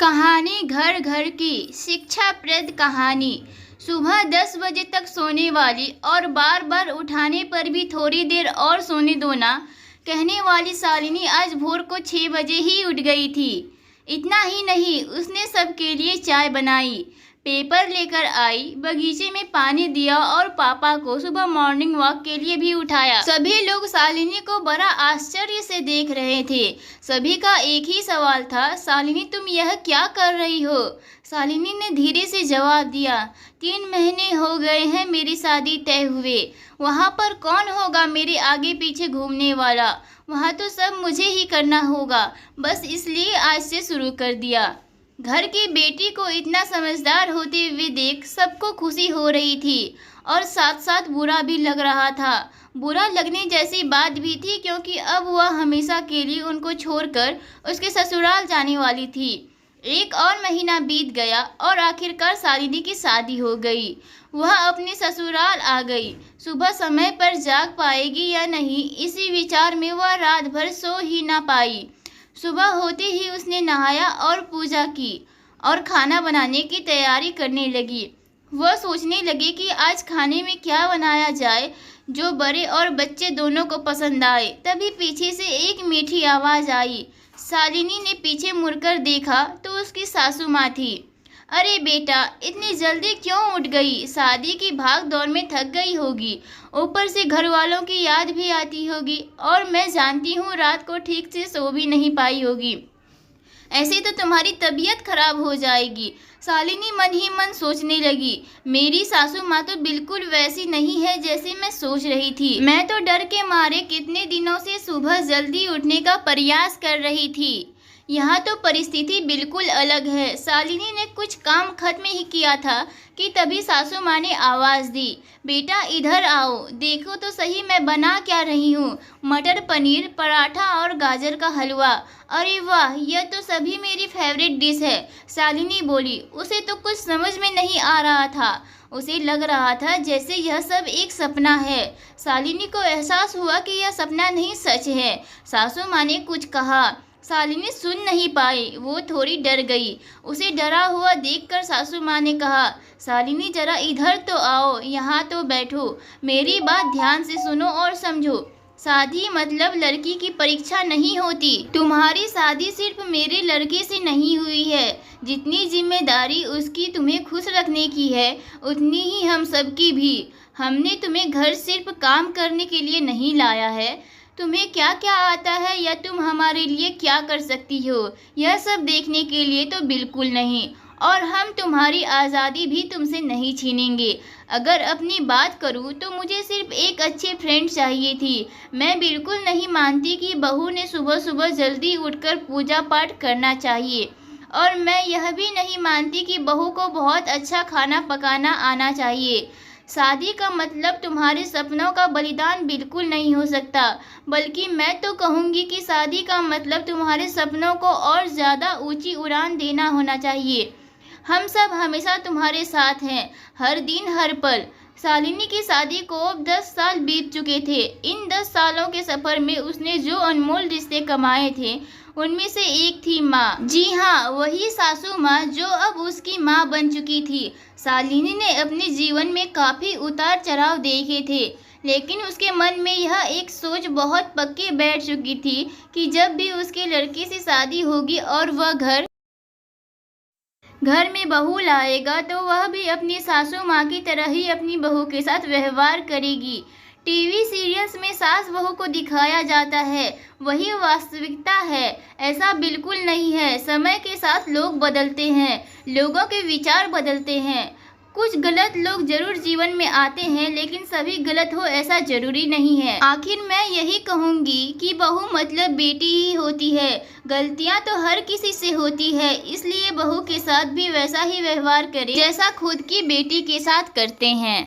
कहानी घर घर की शिक्षाप्रद कहानी। सुबह 10 बजे तक सोने वाली और बार बार उठाने पर भी थोड़ी देर और सोने दो ना कहने वाली शालिनी आज भोर को 6 बजे ही उठ गई थी। इतना ही नहीं, उसने सबके लिए चाय बनाई, पेपर लेकर आई, बगीचे में पानी दिया और पापा को सुबह मॉर्निंग वॉक के लिए भी उठाया। सभी लोग शालिनी को बड़ा आश्चर्य से देख रहे थे। सभी का एक ही सवाल था, शालिनी तुम यह क्या कर रही हो? शालिनी ने धीरे से जवाब दिया, 3 महीने हो गए हैं मेरी शादी तय हुए। वहाँ पर कौन होगा मेरे आगे पीछे घूमने वाला? वहाँ तो सब मुझे ही करना होगा, बस इसलिए आज से शुरू कर दिया। घर की बेटी को इतना समझदार होते हुए देख सबको खुशी हो रही थी और साथ साथ बुरा भी लग रहा था। बुरा लगने जैसी बात भी थी क्योंकि अब वह हमेशा के लिए उनको छोड़कर उसके ससुराल जाने वाली थी। 1 और महीना बीत गया और आखिरकार शालिनी की शादी हो गई। वह अपने ससुराल आ गई। सुबह समय पर जाग पाएगी या नहीं, इसी विचार में वह रात भर सो ही ना पाई। सुबह होते ही उसने नहाया और पूजा की और खाना बनाने की तैयारी करने लगी। वह सोचने लगी कि आज खाने में क्या बनाया जाए जो बड़े और बच्चे दोनों को पसंद आए। तभी पीछे से एक मीठी आवाज़ आई। शालिनी ने पीछे मुड़कर देखा तो उसकी सासू माँ थी। अरे बेटा, इतनी जल्दी क्यों उठ गई? शादी की भाग दौड़ में थक गई होगी, ऊपर से घर वालों की याद भी आती होगी और मैं जानती हूँ रात को ठीक से सो भी नहीं पाई होगी। ऐसे तो तुम्हारी तबीयत खराब हो जाएगी। शालिनी मन ही मन सोचने लगी, मेरी सासू माँ तो बिल्कुल वैसी नहीं है जैसे मैं सोच रही थी। मैं तो डर के मारे कितने दिनों से सुबह जल्दी उठने का प्रयास कर रही थी। यहाँ तो परिस्थिति बिल्कुल अलग है। शालिनी ने कुछ काम खत्म ही किया था कि तभी सासू माँ ने आवाज़ दी, बेटा इधर आओ, देखो तो सही मैं बना क्या रही हूँ। मटर पनीर, पराठा और गाजर का हलवा। अरे वाह, यह तो सभी मेरी फेवरेट डिश है। शालिनी बोली। उसे तो कुछ समझ में नहीं आ रहा था। उसे लग रहा था जैसे यह सब एक सपना है। शालिनी को एहसास हुआ कि यह सपना नहीं, सच है। सासू माँ ने कुछ कहा, शालिनी सुन नहीं पाई, वो थोड़ी डर गई। उसे डरा हुआ देखकर सासू माँ ने कहा, शालिनी जरा इधर तो आओ, यहाँ तो बैठो, मेरी बात ध्यान से सुनो और समझो। शादी मतलब लड़की की परीक्षा नहीं होती। तुम्हारी शादी सिर्फ मेरे लड़के से नहीं हुई है। जितनी जिम्मेदारी उसकी तुम्हें खुश रखने की है, उतनी ही हम सबकी भी। हमने तुम्हें घर सिर्फ काम करने के लिए नहीं लाया है। तुम्हें क्या क्या आता है या तुम हमारे लिए क्या कर सकती हो, यह सब देखने के लिए तो बिल्कुल नहीं। और हम तुम्हारी आज़ादी भी तुमसे नहीं छीनेंगे। अगर अपनी बात करूँ तो मुझे सिर्फ एक अच्छे फ्रेंड चाहिए थी। मैं बिल्कुल नहीं मानती कि बहू ने सुबह सुबह जल्दी उठकर पूजा पाठ करना चाहिए, और मैं यह भी नहीं मानती कि बहू को बहुत अच्छा खाना पकाना आना चाहिए। शादी का मतलब तुम्हारे सपनों का बलिदान बिल्कुल नहीं हो सकता, बल्कि मैं तो कहूँगी कि शादी का मतलब तुम्हारे सपनों को और ज़्यादा ऊंची उड़ान देना होना चाहिए। हम सब हमेशा तुम्हारे साथ हैं, हर दिन हर पल। शालिनी की शादी को अब 10 साल बीत चुके थे। इन 10 सालों के सफ़र में उसने जो अनमोल रिश्ते कमाए थे, उनमें से एक थी माँ। जी हाँ, वही सासू माँ जो अब उसकी माँ बन चुकी थी। शालिनी ने अपने जीवन में काफ़ी उतार चढ़ाव देखे थे, लेकिन उसके मन में यह एक सोच बहुत पक्के बैठ चुकी थी कि जब भी उसके लड़के से शादी होगी और वह घर में बहू लाएगा तो वह भी अपनी सासू माँ की तरह ही अपनी बहू के साथ व्यवहार करेगी। टीवी सीरियल्स में सास बहू को दिखाया जाता है, वही वास्तविकता है। ऐसा बिल्कुल नहीं है। समय के साथ लोग बदलते हैं, लोगों के विचार बदलते हैं। कुछ गलत लोग जरूर जीवन में आते हैं, लेकिन सभी गलत हो ऐसा जरूरी नहीं है। आखिर मैं यही कहूँगी कि बहू मतलब बेटी ही होती है। गलतियाँ तो हर किसी से होती है, इसलिए बहू के साथ भी वैसा ही व्यवहार करें जैसा खुद की बेटी के साथ करते हैं।